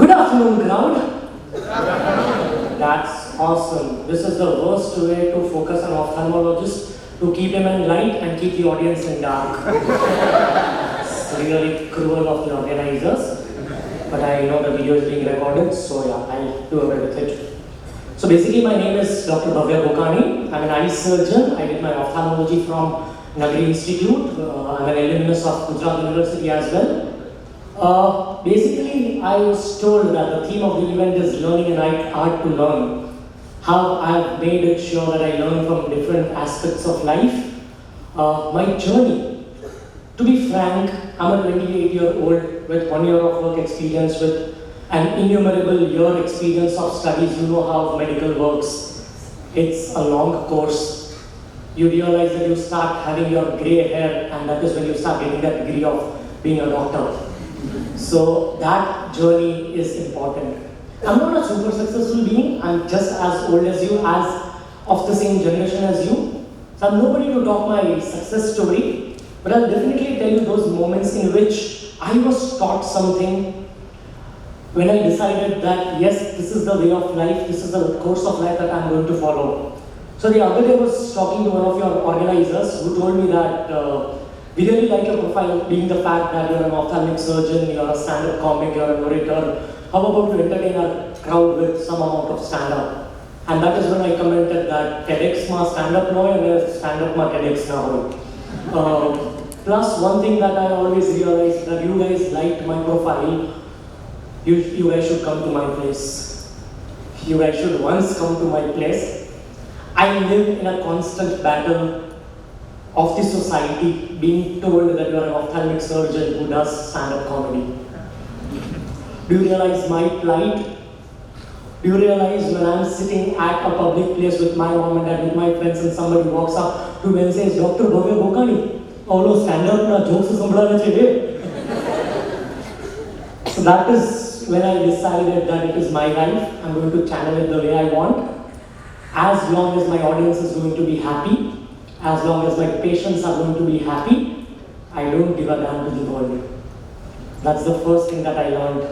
Good afternoon, crowd. That's awesome. This is the worst way to focus on ophthalmologist, to keep him in light and keep the audience in dark. It's really cruel of the organizers, but I know the video is being recorded, so yeah, I'll do away with it. So basically, my name is Dr. Bhavya Gokani. I'm an eye surgeon. I did my ophthalmology from Nagri Institute. I'm an alumnus of Gujarat University as well. Basically, I was told that the theme of the event is learning and art to learn. How I've made it sure that I learn from different aspects of life. My journey, to be frank, I'm a 28-year-old with 1 year of work experience with an innumerable year experience of studies. You know how medical works. It's a long course. You realize that you start having your grey hair, and that is when you start getting that degree of being a doctor. So that journey is important. I'm not a super successful being. I'm just as old as you, as of the same generation as you. So I'm nobody to talk my success story, but I'll definitely tell you those moments in which I was taught something when I decided that yes, this is the way of life, this is the course of life that I'm going to follow. So the other day I was talking to one of your organizers who told me that we really like your profile, being the fact that you're an ophthalmic surgeon, you're a stand-up comic, you're an orator. How about you entertain our crowd with some amount of stand-up? And that is when I commented that TedX ma stand-up now and stand-up ma TedX now. Plus one thing that I always realized that you guys liked my profile. You guys should come to my place. You guys should once come to my place. I live in a constant battle of the society being told that you are an ophthalmic surgeon who does stand-up comedy. Do you realize my plight? Do you realize when I'm sitting at a public place with my mom and dad, with my friends, and somebody walks up to me and says, Dr. Bhavya Gokani, all those stand-up na jokes is So that is when I decided that it is my life. I'm going to channel it the way I want. As long as my audience is going to be happy, as long as my patients are going to be happy, I don't give a damn to the world. That's the first thing that I learned.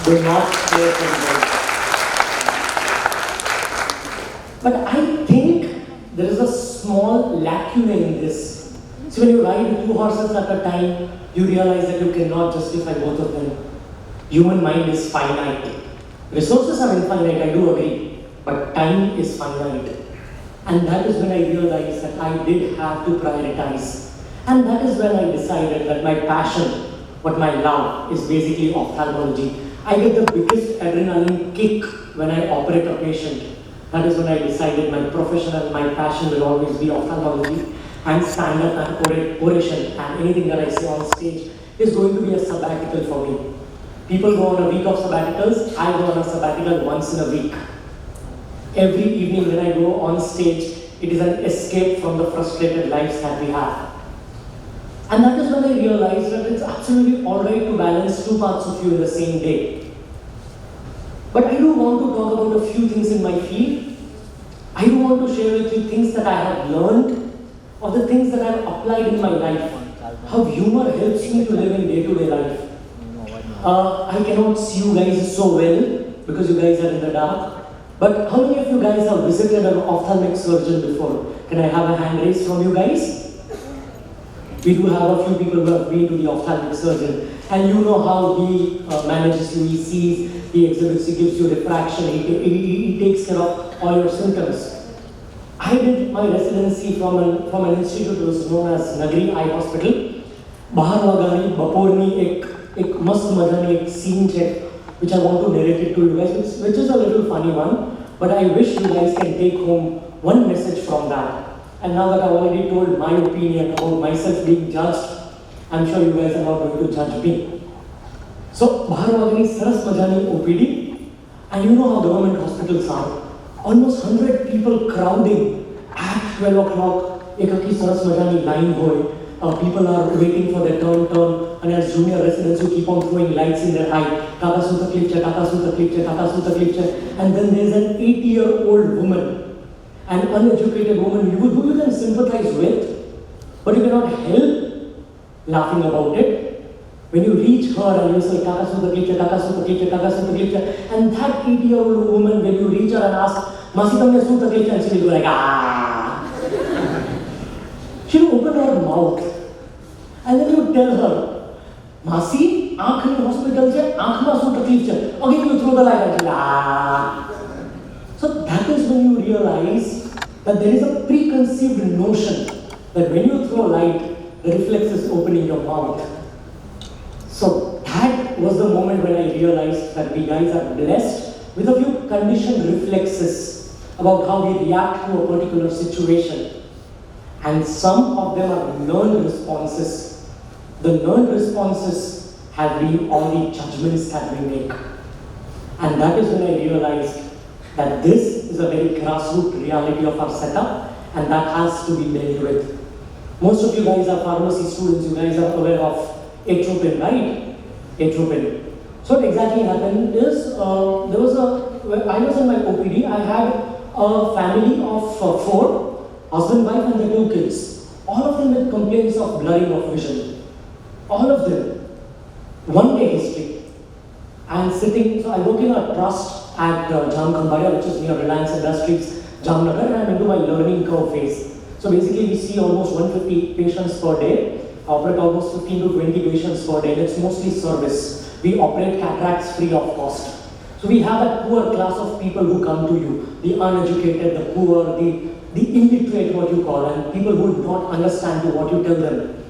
Do not care for the world. But I think there is a small lacuna in this. So when you ride 2 horses at a time, you realize that you cannot justify both of them. Human mind is finite. Resources are infinite, I do agree. But time is finite. And that is when I realized that I did have to prioritize. And that is when I decided that my passion, what my love, is basically ophthalmology. I get the biggest adrenaline kick when I operate a patient. That is when I decided my profession and my passion will always be ophthalmology. And stand-up and oration and anything that I say on stage is going to be a sabbatical for me. People go on a week of sabbaticals, I go on a sabbatical once in a week. Every evening when I go on stage, it is an escape from the frustrated lives that we have. And that is when I realized that it's absolutely alright to balance 2 parts of you in the same day. But I do want to talk about a few things in my field. I do want to share with you things that I have learned, or the things that I have applied in my life. How humor helps me to live in day-to-day life. I cannot see you guys so well because you guys are in the dark. But how many of you guys have visited an ophthalmic surgeon before? Can I have a hand raise from you guys? We do have a few people who have been to the ophthalmic surgeon. And you know how he manages you, he sees, he exhibits, he gives you refraction, he takes care of all your symptoms. I did my residency from an institute which was known as Nagri Eye Hospital. Bahar wagani baporni ek mast majani ek scene check, which I want to narrate it to you guys, which is a little funny one, but I wish you guys can take home one message from that. And now that I've already told my opinion about myself being judged, I'm sure you guys are not going to judge me. So, Bahar wagani saras majani OPD, and you know how government hospitals are. Almost 100 people crowding at 12 o'clock, ekaki saras majani line hoy. People are waiting for their turn, and as junior residents who keep on throwing lights in their eye, Tata Suta Klipcha, Tata Suta Klipcha, Tata Suta Klipcha, and then there's an 80-year-old woman, an uneducated woman who you can sympathize with, but you cannot help laughing about it. When you reach her and you say, Kaka su takleef hai, Kaka su takleef hai, Kaka su takleef hai, and that 80-year-old woman, when you reach her and ask, Masi tamne su takleef hai, and she will go like, ah. She'll open her mouth. And then you tell her, Masi, aankh in hospital hai, aankh ma su takleef hai. Again you throw the light and she'll ah. So that is when you realize that there is a preconceived notion that when you throw light, the reflex is opening your mouth. So that was the moment when I realized that we guys are blessed with a few conditioned reflexes about how we react to a particular situation. And some of them are learned responses. The learned responses have been all the judgments that we make. And that is when I realized that this is a very grassroots reality of our setup, and that has to be dealt with. Most of you guys are pharmacy students, you guys are aware of atropine, right? Atropine. So what exactly happened is, I was in my OPD, I had a family of 4, husband, wife and their 2 kids. All of them with complaints of blurring of vision. All of them. One day history. And sitting, so I work in a trust at Jamkhambaya, which is near Reliance Industries, Jamnagar, and I'm into my learning curve phase. So basically we see almost 150 patients per day. Operate almost 15 to 20 patients per day, and it's mostly service. We operate cataracts free of cost. So we have a poor class of people who come to you, the uneducated, the poor, the illiterate, what you call, and people who do not understand to what you tell them.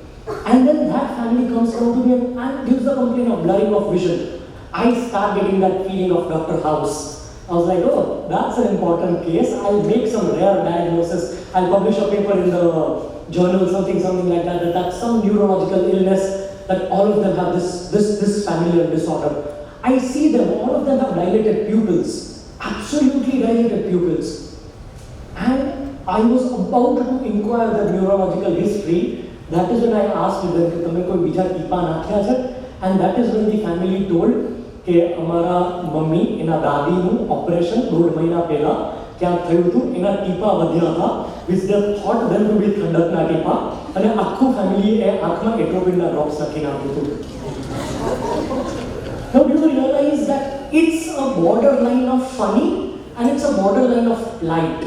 And then that family comes down to me and gives a complaint of blurring of vision. I start getting that feeling of Dr. House. I was like, oh, that's an important case. I'll make some rare diagnosis. I'll publish a paper in the journal, something like that, that's some neurological illness, that all of them have this familial disorder. I see them, all of them have dilated pupils, absolutely dilated pupils. And I was about to inquire the neurological history. That is when I asked them, and that is when the family told that our mummy in a dadi operation 2 mahina pehla क्या થયું હતું એના ટીપા વધ્યા હતા which they thought them to be ઠંડકના ટીપા અને આખું ફેમિલી એ આંખમાં એટ્રોપિનના ડ્રોપ્સ નાખીને આપ્યું હતું. Now do you realize that it's a borderline of funny and it's a borderline of light.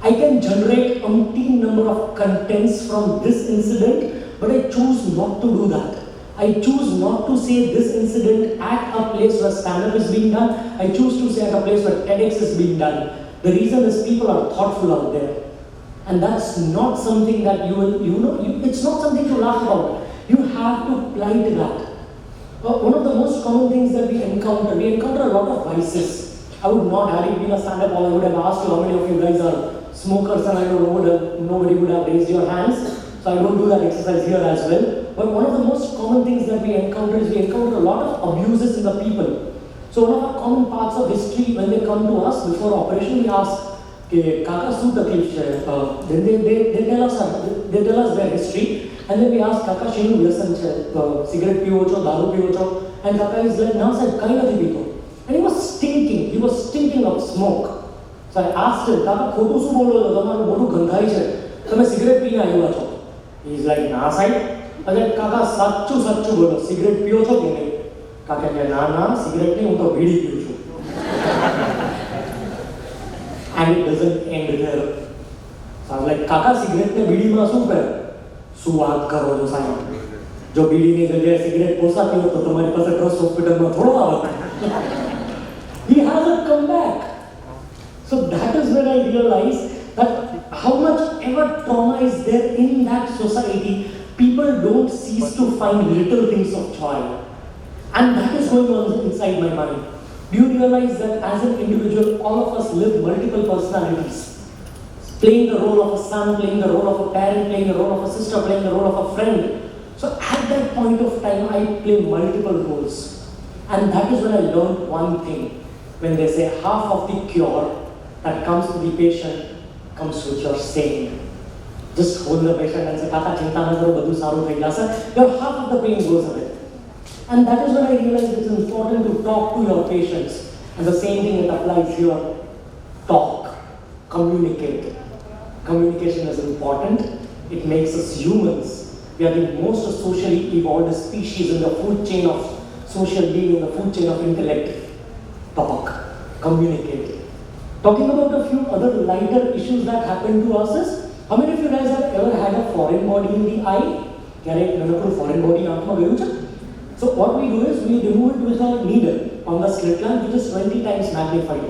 I can generate umpteen number of contents from this incident, but I choose not to do that. I choose not to say this incident at a place where stand-up is being done. I choose to say at a place where TEDx is being done. The reason is people are thoughtful out there. And that's not something that it's not something to laugh about. You have to plight that. One of the most common things that we encounter a lot of vices. I would not, had it been a stand-up, I would have asked you how many of you guys are smokers, and I know nobody would have raised your hands. So I don't do that exercise here as well. But one of the most common things that we encounter is we encounter a lot of abuses in the people. So one of our common parts of history, when they come to us before operation, we ask, Kaka su takleef hai. Then they tell us their history, and then we ask, Kaka shenu vyasan hai, cigarette piyo cho, daru piyo cho, and Kaka is like, na sir, kai nathi pito. And he was stinking of smoke. So I asked him, Kaka khotu su bolo cho, tamaru modu gandhai chhe, tame cigarette pina ayuwa cho. He is like, na sir. I said, Kaka sachu bolo, cigarette piyo cho ki nahi? Kaka said, na, cigarette nahi, હું તો બીડી પીઉં છું. And it doesn't end there. So I was like, Kaka, cigarette ને બીડીમાં શું કરે? શું વાત કરો છો સાહેબ? જો બીડીની જગ્યાએ સિગરેટ પોસાતી હોય તો તમારી પાસે ટ્રસ્ટ હોસ્પિટલમાં થોડો આવે. He hasn't come back. So that is when I realized that how much ever trauma is there in that society, people don't cease to find little things of joy. And that is going on inside my mind. Do you realize that as an individual, all of us live multiple personalities? Playing the role of a son, playing the role of a parent, playing the role of a sister, playing the role of a friend. So at that point of time, I play multiple roles. And that is when I learned one thing. When they say half of the cure that comes to the patient comes with your sane. Just hold the patient and say, Kaka, chinta na karo, badhu saru thai jasa. Your half of the pain goes away. And that is when I realized it's important to talk to your patients. And the same thing that applies here. Talk. Communicate. Communication is important. It makes us humans. We are the most socially evolved species in the food chain of social being, in the food chain of intellect. Talk, communicate. Talking about a few other lighter issues that happen to us is, how many of you guys have ever had a foreign body in the eye? Foreign body So what we do is we remove it with a needle on the slit lamp, which is 20 times magnified.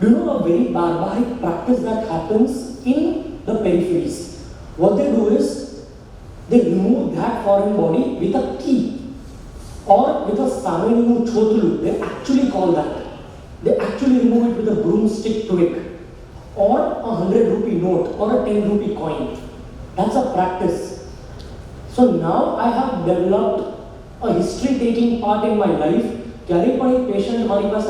Do you know a very barbaric practice that happens in the peripheries? What they do is they remove that foreign body with a key or with a samenu chotulu. They actually call that. They actually remove it with a broomstick twig or a 100 rupee note or a 10 rupee coin. That's a practice. So now I have developed a history taking part in my life. Carry a patient हमारे पास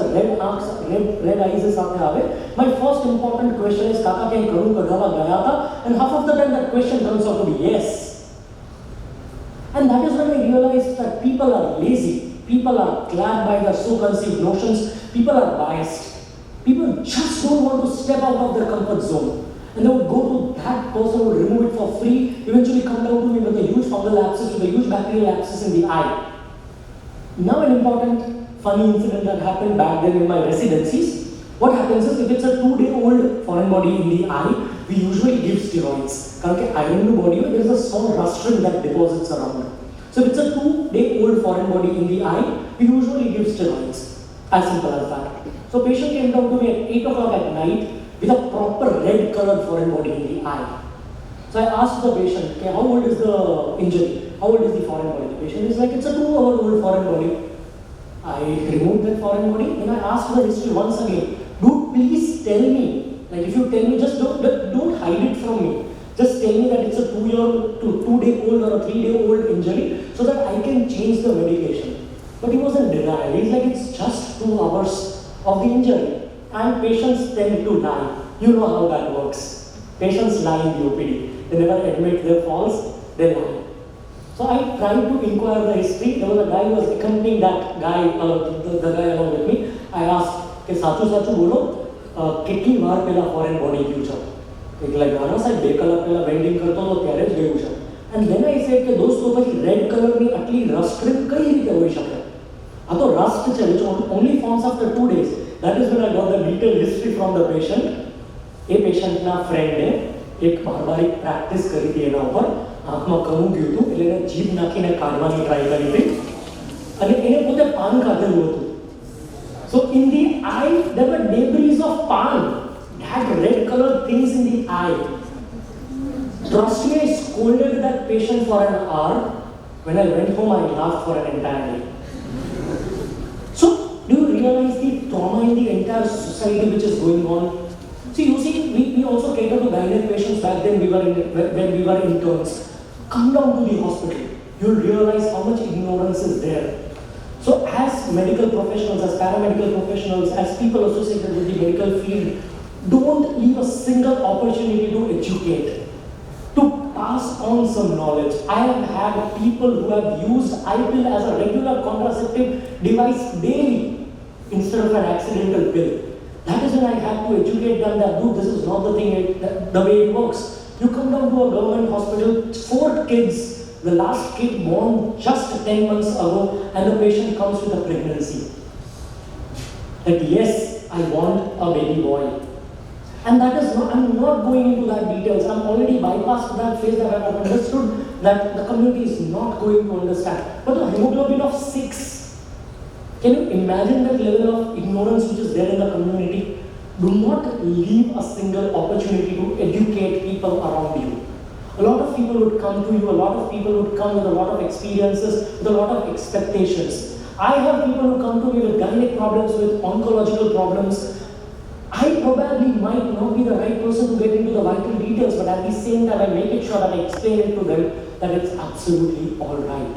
red eyes is सामने आवे. My first important question is काका क्या करूँ कढ़ावा गया था, and half of the time that question turns out to be yes. And that is when I realized that people are lazy, people are clad by their so conceived notions, people are biased. People just don't want to step out of their comfort zone. And they would go to that person who would remove it for free, eventually come down to me with a huge fungal abscess, with a huge bacterial abscess in the eye. Now an important funny incident that happened back then in my residencies. What happens is, if it's a 2-day-old foreign body in the eye, we usually give steroids. Because iron body, there is a small rostrum that deposits around. So if it's a 2-day-old foreign body in the eye, we usually give steroids. As simple as that. So patient came down to me at 8 o'clock at night with a proper red colored foreign body in the eye. So I asked the patient, okay, how old is the injury? How old is the foreign body? The patient is like, it's a 2-hour-old foreign body. I removed that foreign body and I asked the history once again. Dude, please tell me. Like if you tell me, just don't hide it from me. Just tell me that it's a 2-day-old or a 3-day-old injury so that I can change the medication. But he was in denial. He's like, it's just 2 hours of the injury. And patients tend to lie. You know how that works. Patients lie in the OPD. They never admit their faults, they lie. So I tried to inquire the history. There was a guy who was accompanying that guy, the guy along with me. I asked, "Ke sachu bolo, kitni baar pehla foreign body piyuં છો?" Like, "ના સાહેબ 2 કલાક પહેલા vending કરતો હતો ત્યારે જ ગયું છે." And then I said કે દોસ્તો પછી રેડ કલરની આટલી રસ્ટ ટ્રીપ કઈ રીતે હોઈ શકે? આ તો રસ્ટ છે which only forms after 2 days. That is when I got the detailed history from the patient. એ પેશન્ટના ફ્રેન્ડે એક બારબારી પ્રેક્ટિસ કરી હતી એના ઉપર. આંખમાં કરું ગયું હતું એટલે એને જીભ નાખીને કાઢવાની ટ્રાય કરી હતી અને એને પોતે પાન ખાધેલું હતું. So in the eye there were debris of pan, that red colored things in the eye. Trust me, I scolded that patient for an hour. When I went home, I laughed for an entire day. So do you realize the trauma in the entire society which is going on? See, you see, we also cater to gynec patients back then when we were interns. Come down to the hospital. You'll realize how much ignorance is there. So as medical professionals, as paramedical professionals, as people associated with the medical field, don't leave a single opportunity to educate, to pass on some knowledge. I have had people who have used IPIL as a regular contraceptive device daily instead of an accidental pill. That is when I had to educate them that, dude, this is not the thing, the way it works. You come down to a government hospital, 4 kids, the last kid born just 10 months ago, and the patient comes with a pregnancy. That yes, I want a baby boy. And that is not, I'm not going into that details. I'm already bypassed that phase that I have understood that the community is not going to understand. But a hemoglobin of 6, can you imagine that level of ignorance which is there in the community? Do not leave a single opportunity to educate people around you. A lot of people would come to you, a lot of people would come with a lot of experiences, with a lot of expectations. I have people who come to me with gynec problems, with oncological problems. I probably might not be the right person to get into the vital details, but at the same time I make it sure that I explain it to them that it's absolutely alright.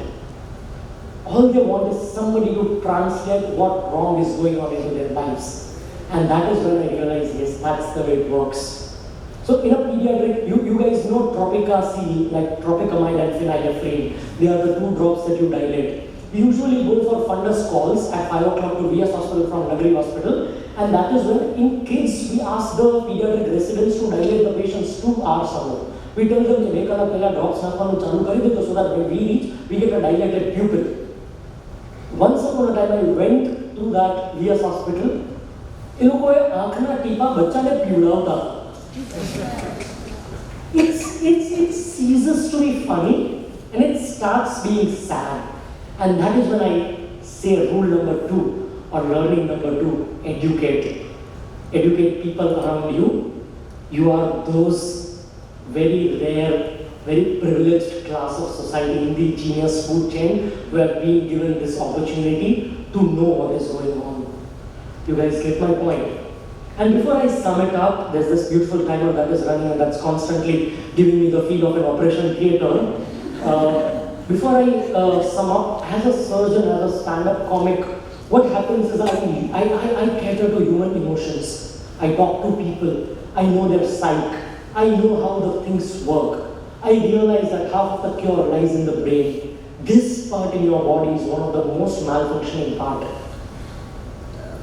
All they want is somebody to translate what wrong is going on into their lives. And that is when I realized, yes, that's the way it works. So in a pediatric, you guys know Tropica C, like tropicamide and phenylephrine. They are the 2 drops that you dilate. We usually go for fundus calls at 5 o'clock to VS Hospital from Nagri Hospital. And that is when in kids, we ask the pediatric residents to dilate the patients 2 hours ago. We tell them to make a drops chalu kari deto so that when we reach, we get a dilated pupil. Once upon a time, I went to that VS hospital. In लोगों आँखना टीपा बच्चा ने पीड़ा होता. It ceases to be funny and it starts being sad. And that is when I say rule number 2 or learning number 2, educate. Educate people around you. You are those very rare, very privileged class of society in the genius food chain who have been given this opportunity to know what is going on. You guys get my point? And before I sum it up, there's this beautiful timer that is running and that's constantly giving me the feel of an operation theatre. Before I sum up, as a surgeon, as a stand-up comic, what happens is I cater to human emotions. I talk to people. I know their psyche. I know how the things work. I realize that half of the cure lies in the brain. This part in your body is one of the most malfunctioning part.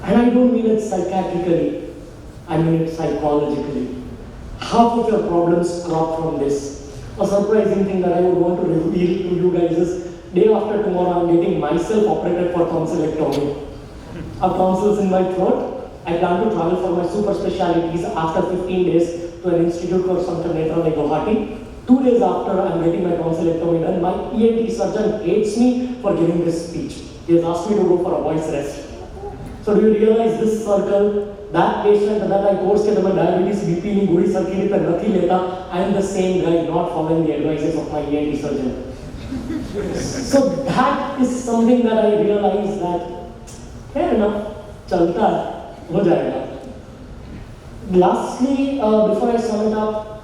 And I don't mean it psychiatrically. I mean it psychologically. Half of your problems crop from this. A surprising thing that I would want to reveal to you guys is, day after tomorrow I'm getting myself operated for tonsillectomy. A tonsils in my throat. I plan to travel for my super specialties after 15 days to an institute called Netra like Guwahati. 2 days after I'm getting my tonsillectomy done, my ENT surgeon hates me for giving this speech. He has asked me to go for a voice rest. So do you realize this circle, that patient that I course ke my diabetes, BP ni gudi circuit pe nathi leta, I am the same guy not following the advices of my ENT surgeon. So that is something that I realized that fair enough, chalta hai, ho jayega. Lastly, before I sum it up,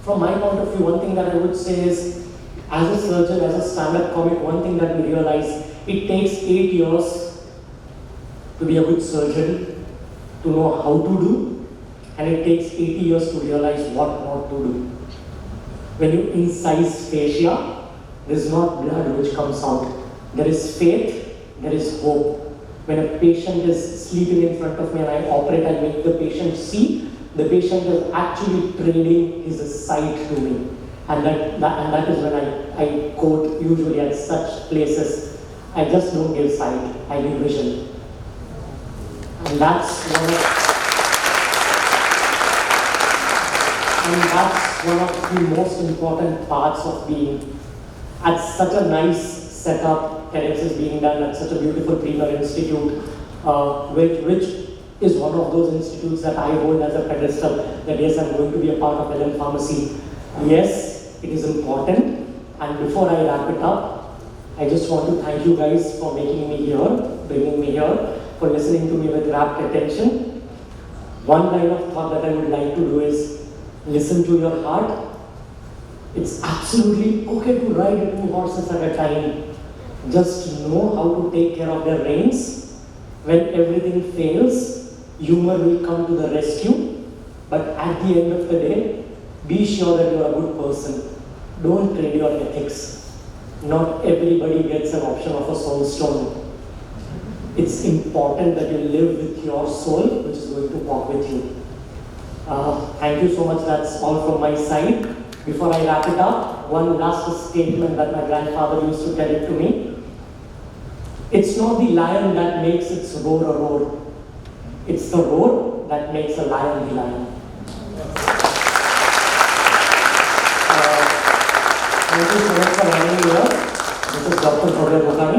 from my point of view, one thing that I would say is, as a surgeon, as a stand-up comic, one thing that we realize, it takes 8 years to be a good surgeon, to know how to do, and it takes 80 years to realize what not to do. When you incise fascia, there is not blood which comes out. There is faith, there is hope. When a patient is sleeping in front of me and I operate, I make the patient see, the patient is actually trading his sight to me. And that is when I quote usually at such places, I just don't give sight, I give vision. And that's one of the most important parts of being at such a nice setup. TedX is being done at such a beautiful premier institute, which is one of those institutes that I hold as a pedestal, that yes, I'm going to be a part of LM Pharmacy. Yes, it is important. And before I wrap it up, I just want to thank you guys for making me here, bringing me here, for listening to me with rapt attention. One line of thought that I would like to do is listen to your heart. It's absolutely okay to ride 2 horses at a time. Just know how to take care of their reins. When everything fails, humor will come to the rescue. But at the end of the day, be sure that you are a good person. Don't trade your ethics. Not everybody gets an option of a soul stone. It's important that you live with your soul, which is going to walk with you. Thank you so much. That's all from my side. Before I wrap it up, one last statement that my grandfather used to tell it to me. It's not the lion that makes its roar a roar. It's the roar that makes a lion the lion. Thank you so much for having me here. This is Dr. Bhavya Gokani.